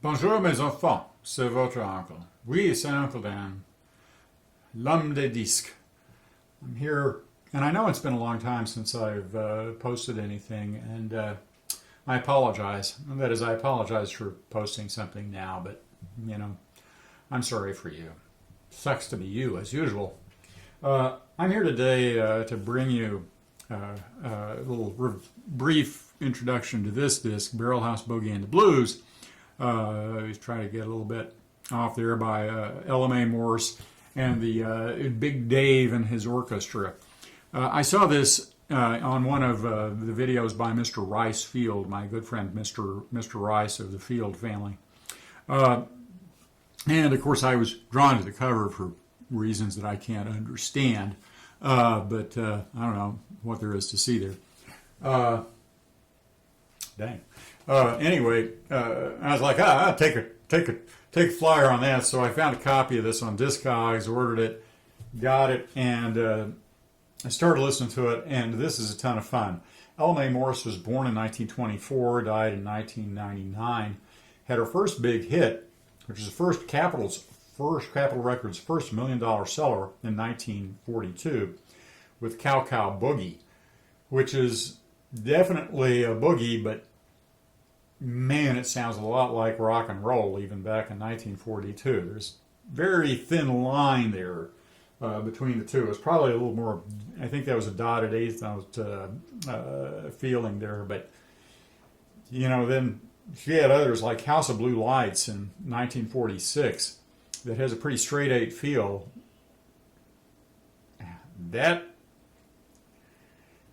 Bonjour mes enfants, c'est votre oncle. Oui, c'est Uncle Dan, l'homme des disques. I'm here, and I know it's been a long time since I've posted anything, and I apologize. That is, I apologize for posting something now, but, you know, I'm sorry for you. Sucks to be you, as usual. I'm here today to bring you a little brief introduction to this disc, Barrelhouse, Boogie, and the Blues. He's trying to get a little bit off there by Ella Mae Morse and the Big Dave and his orchestra. I saw this on one of the videos by Mr. Rice Field, my good friend Mr. Rice of the Field family. And of course I was drawn to the cover for reasons that I can't understand, but I don't know what there is to see there. Dang. Anyway, I was like, I'll take a flyer on that. So I found a copy of this on Discogs, ordered it, got it, and I started listening to it. And this is a ton of fun. Ella Mae Morse was born in 1924, died in 1999. Had her first big hit, which is the first Capitol Records' first $1 million seller in 1942, with Cow Cow Boogie, which is definitely a boogie, but man, it sounds a lot like rock and roll even back in 1942. There's very thin line there between the two. It's probably a little more, I think that was a dotted eighth note feeling there, but you know, then she had others like House of Blue Lights in 1946 that has a pretty straight eight feel. That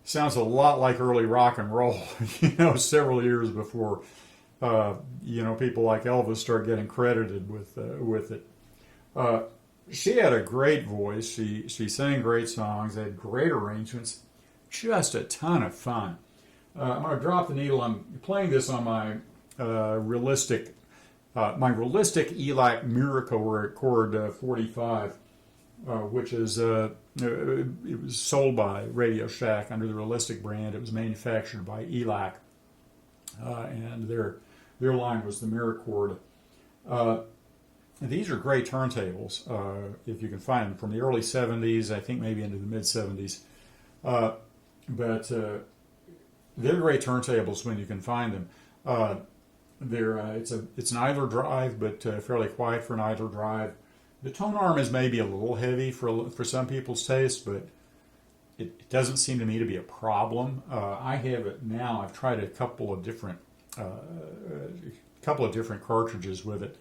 sounds a lot like early rock and roll, you know, several years before, you know, people like Elvis start getting credited with it. She had a great voice. She sang great songs, had great arrangements, just a ton of fun. I'm going to drop the needle. I'm playing this on my realistic ELAC Miracle Chord 45. Which is it was sold by Radio Shack under the Realistic brand. It was manufactured by ELAC, and their line was the Miracord. These are great turntables, if you can find them, from the early 70s, I think maybe into the mid 70s. But they're great turntables when you can find them. It's an idler drive, but fairly quiet for an idler drive. The tone arm is maybe a little heavy for some people's taste, but it doesn't seem to me to be a problem. I have it now. I've tried a couple of different cartridges with it.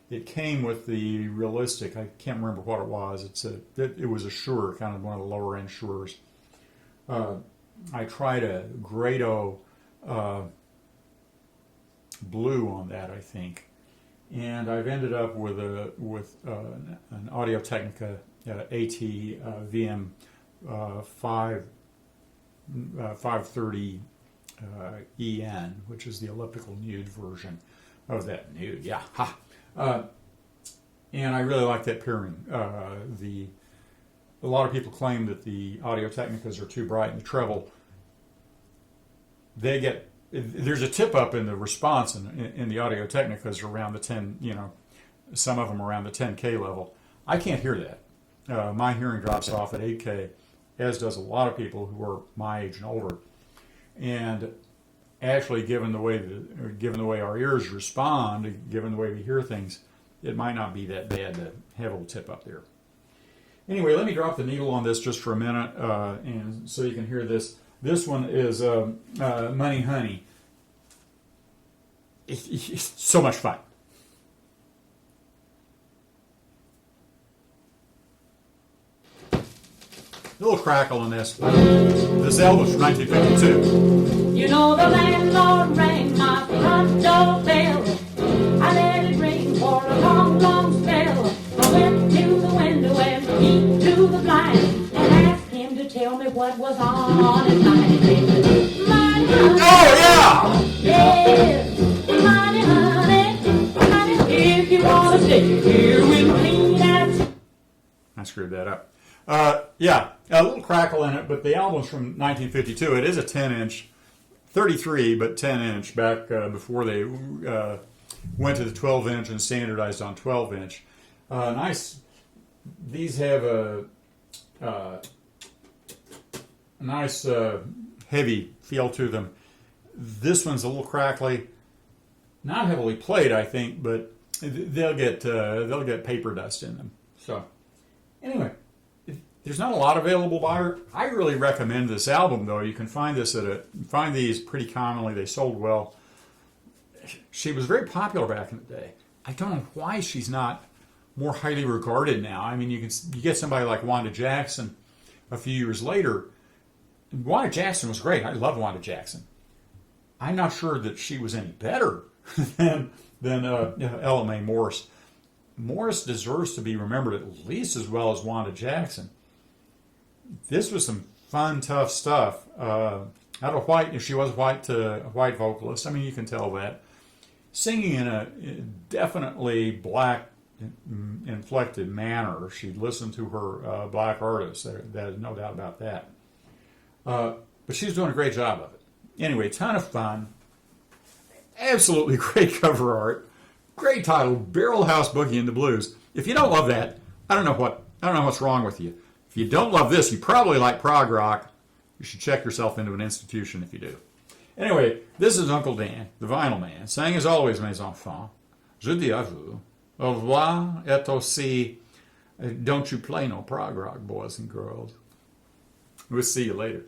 It came with the Realistic. I can't remember what it was. It was a Shure, kind of one of the lower end Shures. I tried a Grado Blue on that, I think. And I've ended up with an Audio-Technica AT VM 530 EN, which is the elliptical nude version of that nude. Yeah, ha. And I really like that pairing. A lot of people claim that the Audio-Technicas are too bright in the treble. There's a tip up in the response in the Audio-Technicas around the 10, you know, some of them around the 10K level. I can't hear that. My hearing drops off at 8K, as does a lot of people who are my age and older. And actually, given the way our ears respond, given the way we hear things, it might not be that bad to have a little tip up there. Anyway, let me drop the needle on this just for a minute, and so you can hear this. This one is Money Honey. It's so much fun. A little crackle in this. This album's from 1952. You know the landlord rang my front door bell. I let it ring for a long, long spell. I went to the window and peeped through the blind and asked him to tell me what was on his mind. Oh, yeah! Yes, money, honey, if you want to stay here with me, that's... I screwed that up. Yeah, a little crackle in it, but the album's from 1952. It is a 10-inch, 33, but 10-inch back before they went to the 12-inch and standardized on 12-inch. Nice. These have a nice heavy feel to them. This one's a little crackly, not heavily played, I think, but they'll get paper dust in them. So anyway, there's not a lot available by her. I really recommend this album, though. You can find these pretty commonly. They sold well. She was very popular back in the day. I don't know why she's not more highly regarded now. I mean, you get somebody like Wanda Jackson a few years later. Wanda Jackson was great. I love Wanda Jackson. I'm not sure that she was any better than Ella Mae Morse. Morse deserves to be remembered at least as well as Wanda Jackson. This was some fun, tough stuff. Out of white, if she was a white vocalist, I mean, you can tell that. Singing in a definitely black inflected manner. She listened to her black artists. There's no doubt about that. But she's doing a great job of it. Anyway, ton of fun. Absolutely great cover art. Great title, Barrelhouse Boogie and the Blues. If you don't love that, I don't know what's wrong with you. If you don't love this, you probably like prog rock. You should check yourself into an institution if you do. Anyway, this is Uncle Dan, the Vinyl Man, saying as always, mes enfants, je dis à vous, au revoir et aussi, don't you play no prog rock, boys and girls. We'll see you later.